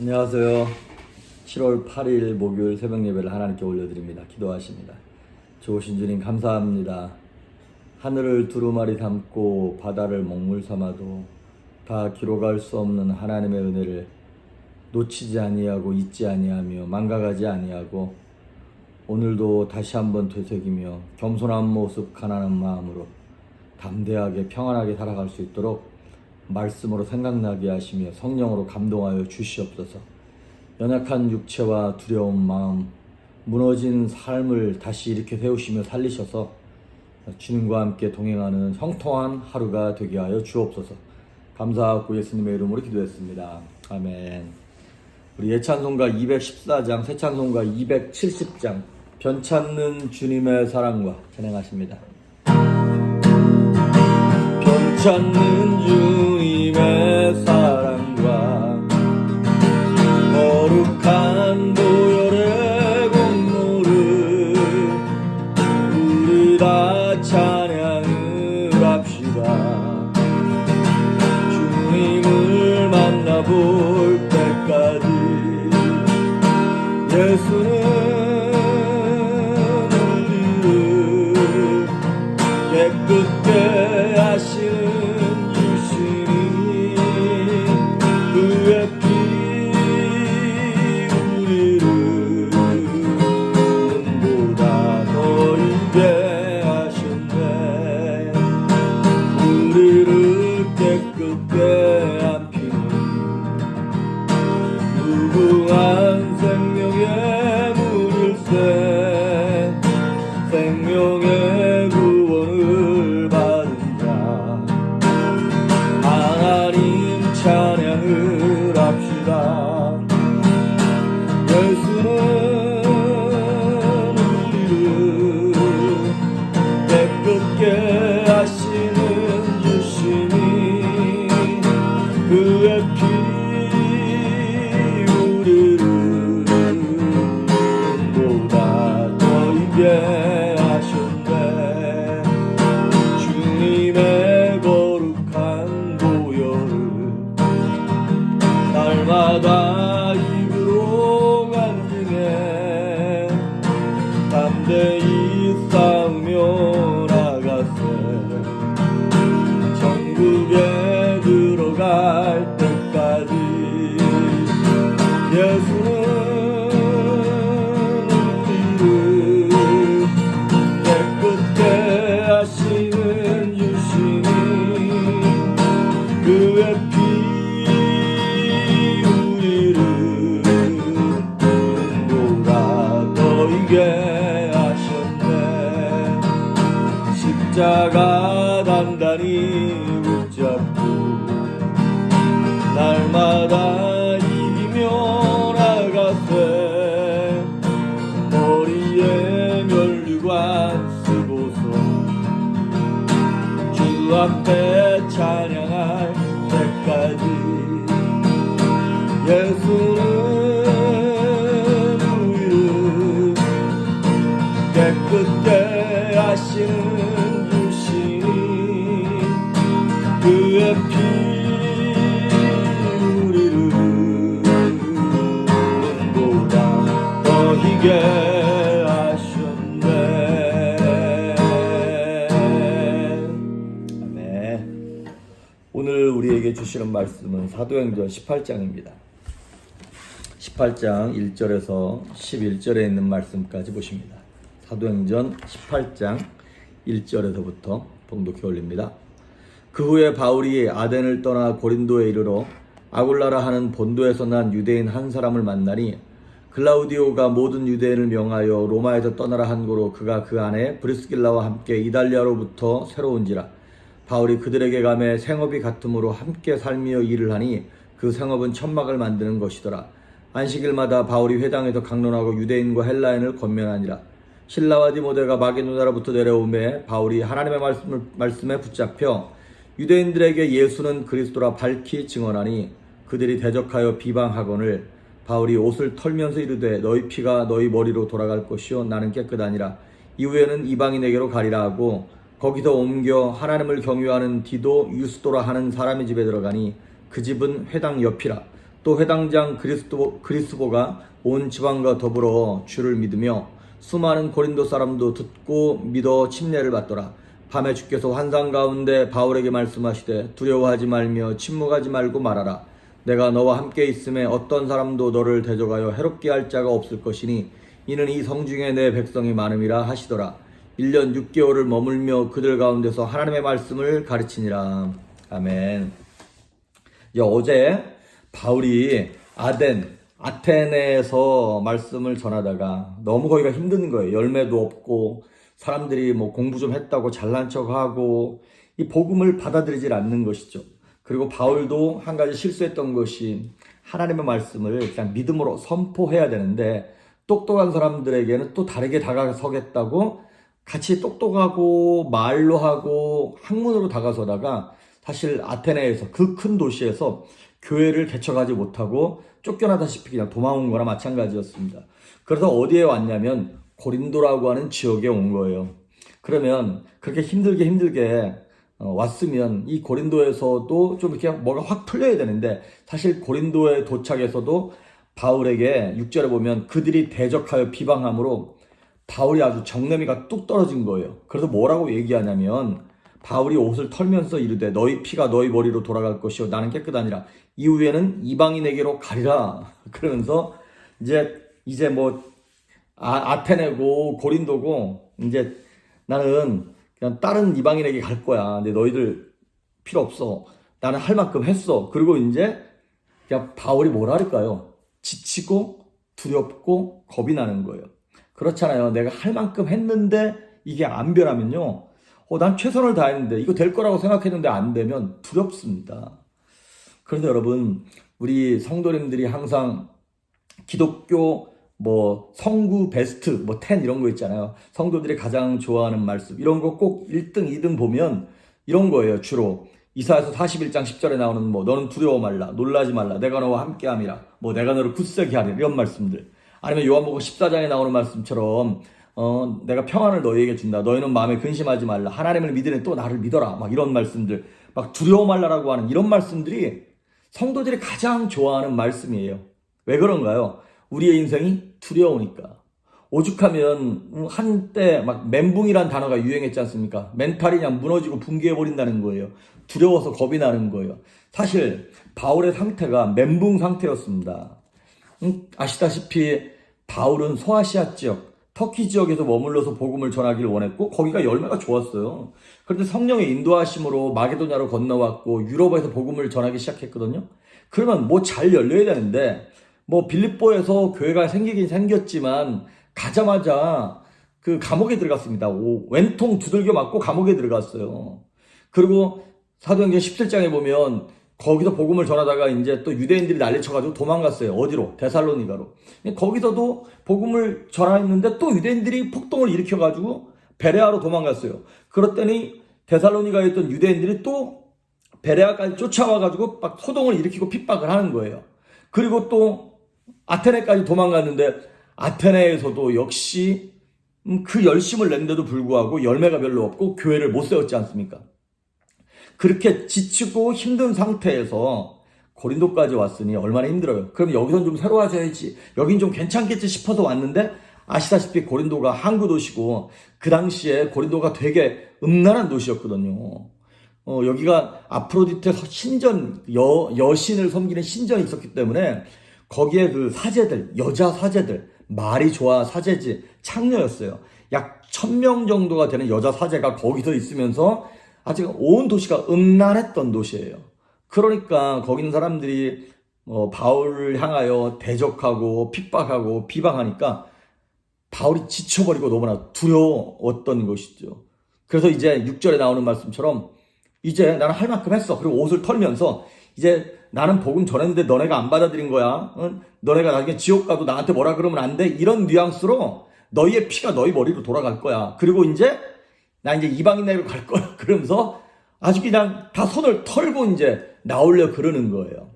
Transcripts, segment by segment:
안녕하세요. 7월 8일 목요일 새벽 예배를 하나님께 올려드립니다. 기도하십니다. 좋으신 주님 감사합니다. 하늘을 두루마리 담고 바다를 먹물 삼아도 다 기록할 수 없는 하나님의 은혜를 놓치지 아니하고 잊지 아니하며 망각하지 아니하고 오늘도 다시 한번 되새기며 겸손한 모습 가난한 마음으로 담대하게 평안하게 살아갈 수 있도록 말씀으로 생각나게 하시며 성령으로 감동하여 주시옵소서. 연약한 육체와 두려운 마음, 무너진 삶을 다시 이렇게 세우시며 살리셔서 주님과 함께 동행하는 형통한 하루가 되게 하여 주옵소서. 감사하고 예수님의 이름으로 기도했습니다. 아멘. 우리 예찬송가 214장, 새찬송가 270장 변찮는 주님의 사랑과 찬양하십니다. 변찮는 주님의 사랑과 거룩한 보혈의 공로를 우리 다 찬양을 합시다. 주님을 만나볼 때까지 예수는 우리를 깨끗게 하시는 그의 피 우리를 눈보다 더 이게 하셨네. 우리를 깨끗게 한 피는 무궁한 생명의 물일세. 생명의 구원을 받은 자 하나님 찬양을 합시다. 예수는 우리를 깨끗게 하시는 주시니 그의 피 우리를 눈보다 더 이게 하셨네. 주님의 거룩한 날마다 입으로 간증해 담대히 싸우며 나가세. 천국에 들어갈 때까지 예수는 우리를 깨끗게 하시는 주시니 그의 피 이게 하셨네. 십자가 단단히 붙잡고 날마다 이기며 나가세. 머리에 면류관 쓰고서 주 앞에 찬양할 때까지 예수는 깨끗게 하시는 주시니 그의 피 우리를 눈보다 더 희게 하셨네. 아멘. 오늘 우리에게 주시는 말씀은 사도행전 18장입니다. 18장 1절에서 11절에 있는 말씀까지 보십니다. 사도행전 18장 1절에서부터 봉독해 올립니다. 그 후에 바울이 아덴을 떠나 고린도에 이르러 아굴라라 하는 본도에서 난 유대인 한 사람을 만나니 글라우디오가 모든 유대인을 명하여 로마에서 떠나라 한 고로 그가 그 안에 브리스길라와 함께 이달리아로부터 새로운지라. 바울이 그들에게 가매 생업이 같으므로 함께 살며 일을 하니 그 생업은 천막을 만드는 것이더라. 안식일마다 바울이 회당에서 강론하고 유대인과 헬라인을 권면하니라. 실라와 디모데가 마게도냐로부터 내려오매 바울이 하나님의 말씀에 붙잡혀 유대인들에게 예수는 그리스도라 밝히 증언하니 그들이 대적하여 비방하거늘 바울이 옷을 털면서 이르되 너희 피가 너희 머리로 돌아갈 것이요 나는 깨끗하니라. 이후에는 이방인에게로 가리라 하고 거기서 옮겨 하나님을 경유하는 디도 유스도라 하는 사람의 집에 들어가니 그 집은 회당 옆이라. 또 또 회당장 그리스보가 온 지방과 더불어 주를 믿으며 수많은 고린도 사람도 듣고 믿어 침례를 받더라. 밤에 주께서 환상 가운데 바울에게 말씀하시되 두려워하지 말며 침묵하지 말고 말하라. 내가 너와 함께 있음에 어떤 사람도 너를 대적하여 해롭게 할 자가 없을 것이니 이는 이 성중에 내 백성이 많음이라 하시더라. 1년 6개월을 머물며 그들 가운데서 하나님의 말씀을 가르치니라. 아멘. 어제 바울이 아테네에서 말씀을 전하다가 너무 거기가 힘든 거예요. 열매도 없고 사람들이 뭐 공부 좀 했다고 잘난 척하고 이 복음을 받아들이질 않는 것이죠. 그리고 바울도 한 가지 실수했던 것이 하나님의 말씀을 그냥 믿음으로 선포해야 되는데 똑똑한 사람들에게는 또 다르게 다가서겠다고 같이 똑똑하고 말로 하고 학문으로 다가서다가 사실 아테네에서 그 큰 도시에서 교회를 개척하지 못하고 쫓겨나다시피 그냥 도망온 거나 마찬가지였습니다. 그래서 어디에 왔냐면 고린도라고 하는 지역에 온 거예요. 그러면 그렇게 힘들게 왔으면 이 고린도에서도 좀 이렇게 뭐가 확 풀려야 되는데 사실 고린도에 도착해서도 바울에게 6절에 보면 그들이 대적하여 비방함으로 바울이 아주 정내미가 뚝 떨어진 거예요. 그래서 뭐라고 얘기하냐면 바울이 옷을 털면서 이르되 너희 피가 너희 머리로 돌아갈 것이요 나는 깨끗하니라. 이후에는 이방인에게로 가리라. 그러면서 이제 뭐 아테네고 고린도고 이제 나는 그냥 다른 이방인에게 갈 거야. 근데 너희들 필요 없어. 나는 할 만큼 했어. 그리고 이제 그냥 바울이 뭐라 할까요? 지치고 두렵고 겁이 나는 거예요. 그렇잖아요. 내가 할 만큼 했는데 이게 안 변하면요. 난 최선을 다했는데 이거 될 거라고 생각했는데 안 되면 두렵습니다. 그런데 여러분, 우리 성도님들이 항상 기독교 성구 베스트 10 이런 거 있잖아요. 성도들이 가장 좋아하는 말씀 이런 거 꼭 1등 2등 보면 이런 거예요. 주로 이사야서 41장 10절에 나오는 너는 두려워 말라 놀라지 말라 내가 너와 함께함이라 내가 너를 굳세게 하리라 이런 말씀들. 아니면 요한복음 14장에 나오는 말씀처럼 내가 평안을 너희에게 준다. 너희는 마음에 근심하지 말라. 하나님을 믿으니 또 나를 믿어라. 이런 말씀들. 두려워 말라라고 하는 이런 말씀들이 성도들이 가장 좋아하는 말씀이에요. 왜 그런가요? 우리의 인생이 두려우니까. 오죽하면 한때 멘붕이란 단어가 유행했지 않습니까? 멘탈이 그냥 무너지고 붕괴해버린다는 거예요. 두려워서 겁이 나는 거예요. 사실 바울의 상태가 멘붕 상태였습니다. 아시다시피 바울은 소아시아 지역, 터키 지역에서 머물러서 복음을 전하기를 원했고 거기가 열매가 좋았어요. 그런데 성령의 인도하심으로 마게도냐로 건너왔고 유럽에서 복음을 전하기 시작했거든요. 그러면 잘 열려야 되는데 빌립보에서 교회가 생기긴 생겼지만 가자마자 그 감옥에 들어갔습니다. 왼통 두들겨 맞고 감옥에 들어갔어요. 그리고 사도행전 17장에 보면 거기서 복음을 전하다가 이제 또 유대인들이 난리쳐가지고 도망갔어요. 어디로? 데살로니가로. 거기서도 복음을 전하였는데 또 유대인들이 폭동을 일으켜가지고 베레아로 도망갔어요. 그랬더니 데살로니가에 있던 유대인들이 또 베레아까지 쫓아와가지고 막 소동을 일으키고 핍박을 하는 거예요. 그리고 또 아테네까지 도망갔는데 아테네에서도 역시 그 열심을 냈는데도 불구하고 열매가 별로 없고 교회를 못 세웠지 않습니까? 그렇게 지치고 힘든 상태에서 고린도까지 왔으니 얼마나 힘들어요. 그럼 여기선 좀 새로워져야지. 여긴 좀 괜찮겠지 싶어서 왔는데 아시다시피 고린도가 항구 도시고 그 당시에 고린도가 되게 음란한 도시였거든요. 여기가 아프로디테 신전, 여신을 섬기는 신전이 있었기 때문에 거기에 그 사제들, 여자 사제들, 말이 좋아 사제지 창녀였어요. 약 1000명 정도가 되는 여자 사제가 거기서 있으면서 아직 온 도시가 음란했던 도시예요. 그러니까 거기 있는 사람들이 바울을 향하여 대적하고 핍박하고 비방하니까 바울이 지쳐버리고 너무나 두려웠던 것이죠. 그래서 이제 6절에 나오는 말씀처럼 이제 나는 할 만큼 했어. 그리고 옷을 털면서 이제 나는 복음 전했는데 너네가 안 받아들인 거야. 너네가 나중에 지옥 가도 나한테 뭐라 그러면 안 돼. 이런 뉘앙스로 너희의 피가 너희 머리로 돌아갈 거야. 그리고 이제 나 이제 이방인에게로 갈 거야. 그러면서 아주 그냥 다 손을 털고 이제 나오려 그러는 거예요.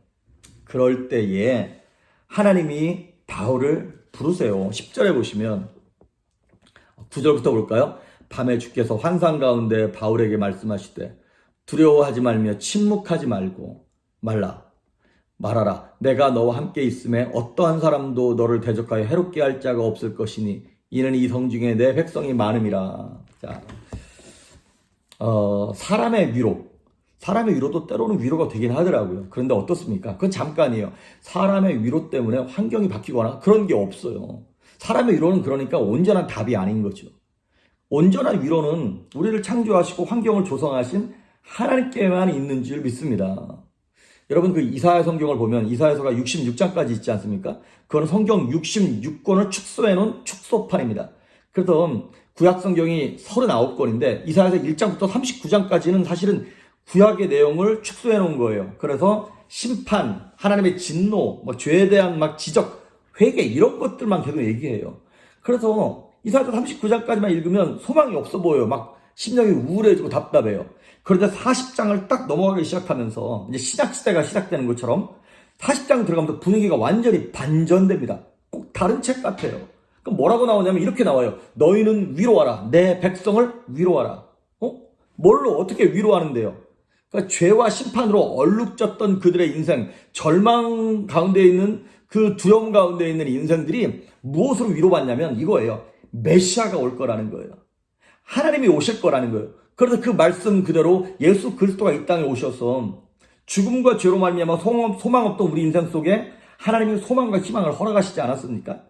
그럴 때에 하나님이 바울을 부르세요. 10절에 보시면 9절부터 볼까요? 밤에 주께서 환상 가운데 바울에게 말씀하시되 두려워하지 말며 침묵하지 말고 말라. 말하라. 내가 너와 함께 있음에 어떠한 사람도 너를 대적하여 해롭게 할 자가 없을 것이니 이는 이 성 중에 내 백성이 많음이라. 자, 사람의 위로. 사람의 위로도 때로는 위로가 되긴 하더라고요. 그런데 어떻습니까? 그건 잠깐이에요. 사람의 위로 때문에 환경이 바뀌거나 그런 게 없어요. 사람의 위로는 그러니까 온전한 답이 아닌 거죠. 온전한 위로는 우리를 창조하시고 환경을 조성하신 하나님께만 있는 줄 믿습니다. 여러분, 그 이사야 성경을 보면 이사야서가 66장까지 있지 않습니까? 그건 성경 66권을 축소해 놓은 축소판입니다. 그래서 구약 성경이 39권인데 이사야서 1장부터 39장까지는 사실은 구약의 내용을 축소해 놓은 거예요. 그래서 심판, 하나님의 진노, 죄에 대한 지적, 회개 이런 것들만 계속 얘기해요. 그래서 이사야서 39장까지만 읽으면 소망이 없어 보여요. 심령이 우울해지고 답답해요. 그런데 40장을 딱 넘어가기 시작하면서 이제 신약시대가 시작되는 것처럼 40장 들어가면서 분위기가 완전히 반전됩니다. 꼭 다른 책 같아요. 그럼 뭐라고 나오냐면 이렇게 나와요. 너희는 위로하라. 내 백성을 위로하라. 뭘로 어떻게 위로하는데요? 그러니까 죄와 심판으로 얼룩졌던 그들의 인생, 절망 가운데 있는 그 두려움 가운데 있는 인생들이 무엇으로 위로받냐면 이거예요. 메시아가 올 거라는 거예요. 하나님이 오실 거라는 거예요. 그래서 그 말씀 그대로 예수 그리스도가 이 땅에 오셔서 죽음과 죄로 말미암아 소망 없던 우리 인생 속에 하나님이 소망과 희망을 허락하시지 않았습니까?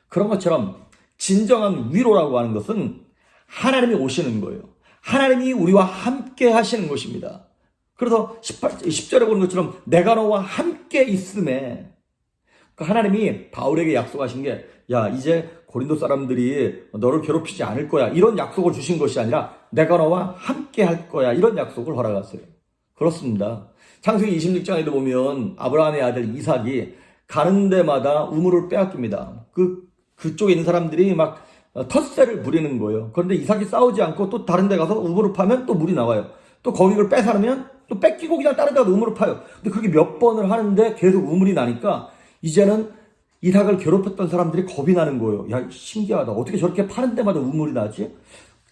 그런 것처럼 진정한 위로라고 하는 것은 하나님이 오시는 거예요. 하나님이 우리와 함께 하시는 것입니다. 그래서 10절에 보는 것처럼 내가 너와 함께 있음에 하나님이 바울에게 약속하신 게 야, 이제 고린도 사람들이 너를 괴롭히지 않을 거야. 이런 약속을 주신 것이 아니라 내가 너와 함께 할 거야. 이런 약속을 허락하세요. 그렇습니다. 창세기 26장에도 보면 아브라함의 아들 이삭이 가는 데마다 우물을 빼앗깁니다. 그쪽에 있는 사람들이 텃세를 부리는 거예요. 그런데 이삭이 싸우지 않고 또 다른 데 가서 우물을 파면 또 물이 나와요. 또 거기를 뺏어놓으면 또 뺏기고 그냥 다른 데 가서 우물을 파요. 근데 그렇게 몇 번을 하는데 계속 우물이 나니까 이제는 이삭을 괴롭혔던 사람들이 겁이 나는 거예요. 야, 신기하다. 어떻게 저렇게 파는 데마다 우물이 나지?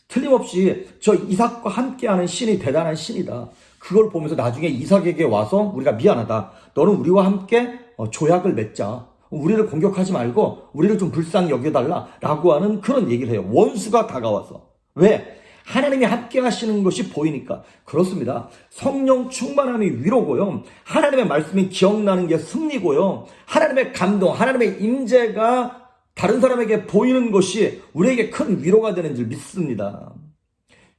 틀림없이 저 이삭과 함께하는 신이 대단한 신이다. 그걸 보면서 나중에 이삭에게 와서 우리가 미안하다. 너는 우리와 함께 조약을 맺자. 우리를 공격하지 말고 우리를 좀 불쌍히 여겨달라 라고 하는 그런 얘기를 해요. 원수가 다가와서. 왜? 하나님이 함께 하시는 것이 보이니까. 그렇습니다. 성령 충만함이 위로고요. 하나님의 말씀이 기억나는 게 승리고요. 하나님의 감동, 하나님의 임재가 다른 사람에게 보이는 것이 우리에게 큰 위로가 되는 줄 믿습니다.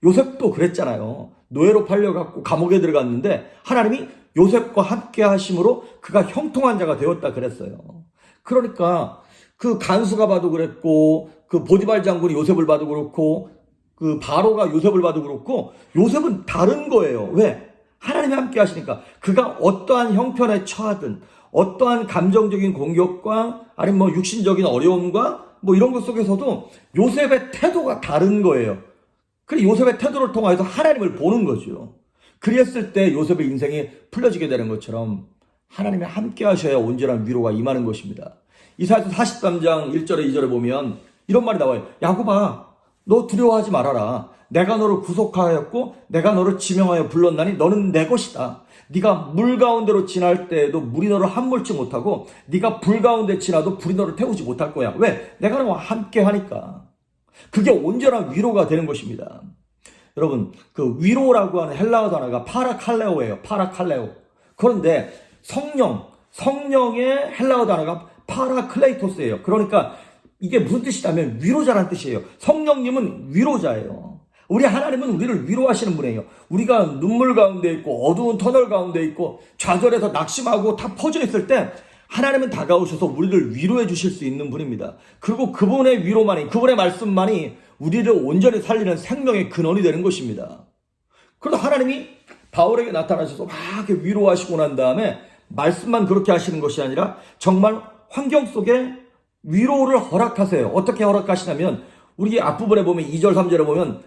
요셉도 그랬잖아요. 노예로 팔려갖고 감옥에 들어갔는데 하나님이 요셉과 함께 하심으로 그가 형통한 자가 되었다 그랬어요. 그러니까 그 간수가 봐도 그랬고 그 보디발 장군이 요셉을 봐도 그렇고 그 바로가 요셉을 봐도 그렇고 요셉은 다른 거예요. 왜? 하나님이 함께 하시니까. 그가 어떠한 형편에 처하든 어떠한 감정적인 공격과 아니면 육신적인 어려움과 이런 것 속에서도 요셉의 태도가 다른 거예요. 그래서 요셉의 태도를 통해서 하나님을 보는 거죠. 그랬을 때 요셉의 인생이 풀려지게 되는 것처럼 하나님이 함께 하셔야 온전한 위로가 임하는 것입니다. 이사야서 43장 1절에 2절에 보면 이런 말이 나와요. 야곱아, 너 두려워하지 말아라. 내가 너를 구속하였고 내가 너를 지명하여 불렀나니 너는 내 것이다. 네가 물 가운데로 지날 때에도 물이 너를 함몰치 못하고 네가 불 가운데 지나도 불이 너를 태우지 못할 거야. 왜? 내가 너와 함께 하니까. 그게 온전한 위로가 되는 것입니다. 여러분, 그 위로라고 하는 헬라어 단어가 파라칼레오예요. 파라칼레오. 그런데 성령의 헬라어 단어가 파라클레이토스예요. 그러니까 이게 무슨 뜻이냐면 위로자라는 뜻이에요. 성령님은 위로자예요. 우리 하나님은 우리를 위로하시는 분이에요. 우리가 눈물 가운데 있고 어두운 터널 가운데 있고 좌절해서 낙심하고 다 퍼져 있을 때 하나님은 다가오셔서 우리를 위로해 주실 수 있는 분입니다. 그리고 그분의 위로만이, 그분의 말씀만이 우리를 온전히 살리는 생명의 근원이 되는 것입니다. 그래서 하나님이 바울에게 나타나셔서 막 이렇게 위로하시고 난 다음에 말씀만 그렇게 하시는 것이 아니라 정말 환경 속에 위로를 허락하세요. 어떻게 허락하시냐면 우리 앞부분에 보면 2절 3절에 보면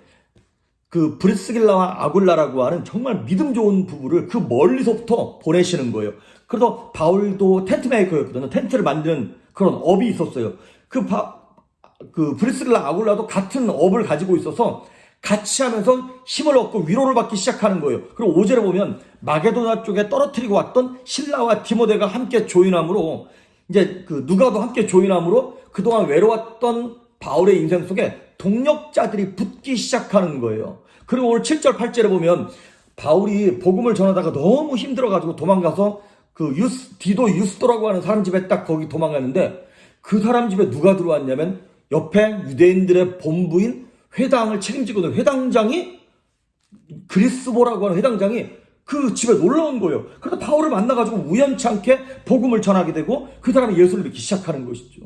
그 브리스길라와 아굴라라고 하는 정말 믿음 좋은 부부를 그 멀리서부터 보내시는 거예요. 그래서 바울도 텐트 메이커였거든요. 텐트를 만드는 그런 업이 있었어요. 그 브리스길라 아굴라도 같은 업을 가지고 있어서 같이 하면서 힘을 얻고 위로를 받기 시작하는 거예요. 그리고 5절에 보면 마게도나 쪽에 떨어뜨리고 왔던 실라와 디모데가 함께 조인함으로 이제 그 누가도 함께 조인함으로 그동안 외로웠던 바울의 인생 속에 동력자들이 붙기 시작하는 거예요. 그리고 오늘 7절 8절에 보면 바울이 복음을 전하다가 너무 힘들어가지고 도망가서 그 디도 유스도라고 하는 사람 집에 딱 거기 도망갔는데 그 사람 집에 누가 들어왔냐면 옆에 유대인들의 본부인 회당을 책임지고 있는 회당장이 그리스보라고 하는 회당장이 그 집에 놀러 온 거예요. 그래서 바울을 만나가지고 우연찮게 복음을 전하게 되고 그 사람이 예수를 믿기 시작하는 것이죠.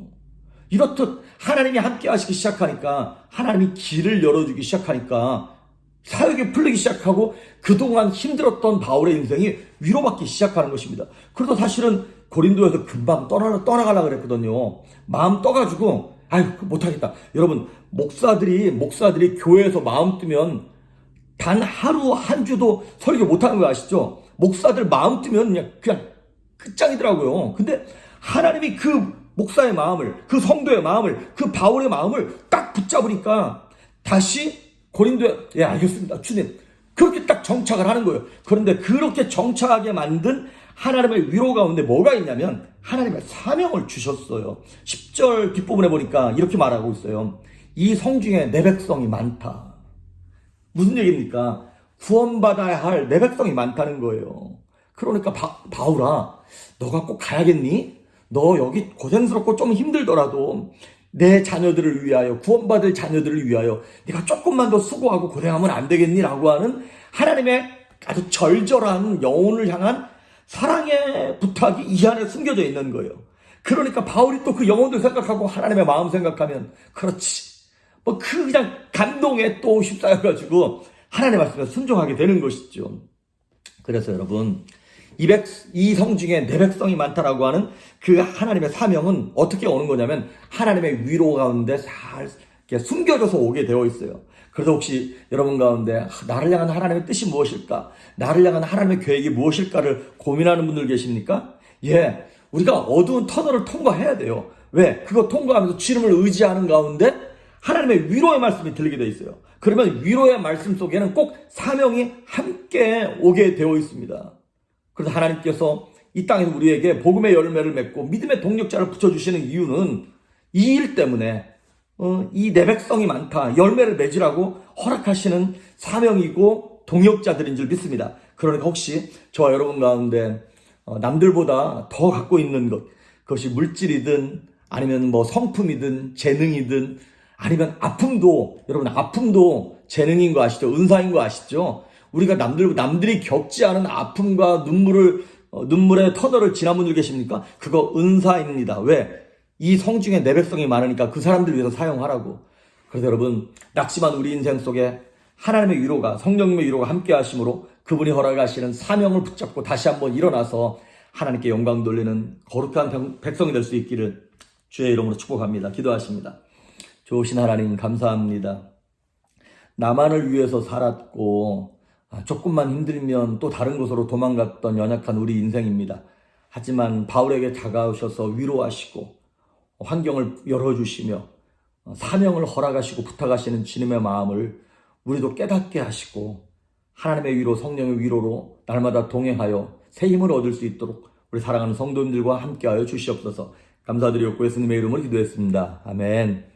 이렇듯 하나님이 함께 하시기 시작하니까 하나님이 길을 열어주기 시작하니까 사역이 풀리기 시작하고 그동안 힘들었던 바울의 인생이 위로받기 시작하는 것입니다. 그래도 사실은 고린도에서 금방 떠나가려고 그랬거든요. 마음 떠가지고 아유 못하겠다. 여러분 목사들이 교회에서 마음 뜨면 단 하루 한 주도 설교 못하는 거 아시죠? 목사들 마음 뜨면 그냥 끝장이더라고요. 근데 하나님이 그 목사의 마음을, 그 성도의 마음을, 그 바울의 마음을 딱 붙잡으니까 다시 고린도에 예 알겠습니다 주님 그렇게 딱 정착을 하는 거예요. 그런데 그렇게 정착하게 만든 하나님의 위로 가운데 뭐가 있냐면 하나님의 사명을 주셨어요. 10절 뒷부분에 보니까 이렇게 말하고 있어요. 이 성중에 내 백성이 많다. 무슨 얘기입니까? 구원받아야 할 내 백성이 많다는 거예요. 그러니까 바울아 너가 꼭 가야겠니? 너 여기 고생스럽고 좀 힘들더라도 내 자녀들을 위하여 구원받을 자녀들을 위하여 네가 조금만 더 수고하고 고생하면 안 되겠니? 라고 하는 하나님의 아주 절절한 영혼을 향한 사랑의 부탁이 이 안에 숨겨져 있는 거예요. 그러니까 바울이 또 그 영혼들 생각하고 하나님의 마음 생각하면 그렇지 그냥 감동에 또 휩싸여가지고 하나님의 말씀에 순종하게 되는 것이죠. 그래서 여러분 이 성중에 내 백성이 많다라고 하는 그 하나님의 사명은 어떻게 오는 거냐면 하나님의 위로 가운데 잘 숨겨져서 오게 되어 있어요. 그래서 혹시 여러분 가운데 나를 향한 하나님의 뜻이 무엇일까? 나를 향한 하나님의 계획이 무엇일까를 고민하는 분들 계십니까? 예, 우리가 어두운 터널을 통과해야 돼요. 왜? 그거 통과하면서 주님을 의지하는 가운데 하나님의 위로의 말씀이 들리게 되어 있어요. 그러면 위로의 말씀 속에는 꼭 사명이 함께 오게 되어 있습니다. 그래서 하나님께서 이 땅에서 우리에게 복음의 열매를 맺고 믿음의 동력자를 붙여주시는 이유는 이 일 때문에 이 내 백성이 많다 열매를 맺으라고 허락하시는 사명이고 동력자들인 줄 믿습니다. 그러니까 혹시 저와 여러분 가운데 남들보다 더 갖고 있는 그것이 물질이든 아니면 성품이든 재능이든 아니면 아픔도 재능인 거 아시죠? 은사인 거 아시죠? 우리가 남들이 겪지 않은 아픔과 눈물의 터널을 지난 분들 계십니까? 그거 은사입니다. 왜? 이 성중에 내 백성이 많으니까 그 사람들 위해서 사용하라고. 그래서 여러분, 낙심한 우리 인생 속에 하나님의 위로가, 성령님의 위로가 함께 하심으로 그분이 허락하시는 사명을 붙잡고 다시 한번 일어나서 하나님께 영광 돌리는 거룩한 백성이 될 수 있기를 주의 이름으로 축복합니다. 기도하십니다. 좋으신 하나님 감사합니다. 나만을 위해서 살았고 조금만 힘들면 또 다른 곳으로 도망갔던 연약한 우리 인생입니다. 하지만 바울에게 다가오셔서 위로하시고 환경을 열어주시며 사명을 허락하시고 부탁하시는 주님의 마음을 우리도 깨닫게 하시고 하나님의 위로 성령의 위로로 날마다 동행하여 새 힘을 얻을 수 있도록 우리 사랑하는 성도님들과 함께하여 주시옵소서. 감사드리옵고 예수님의 이름으로 기도했습니다. 아멘.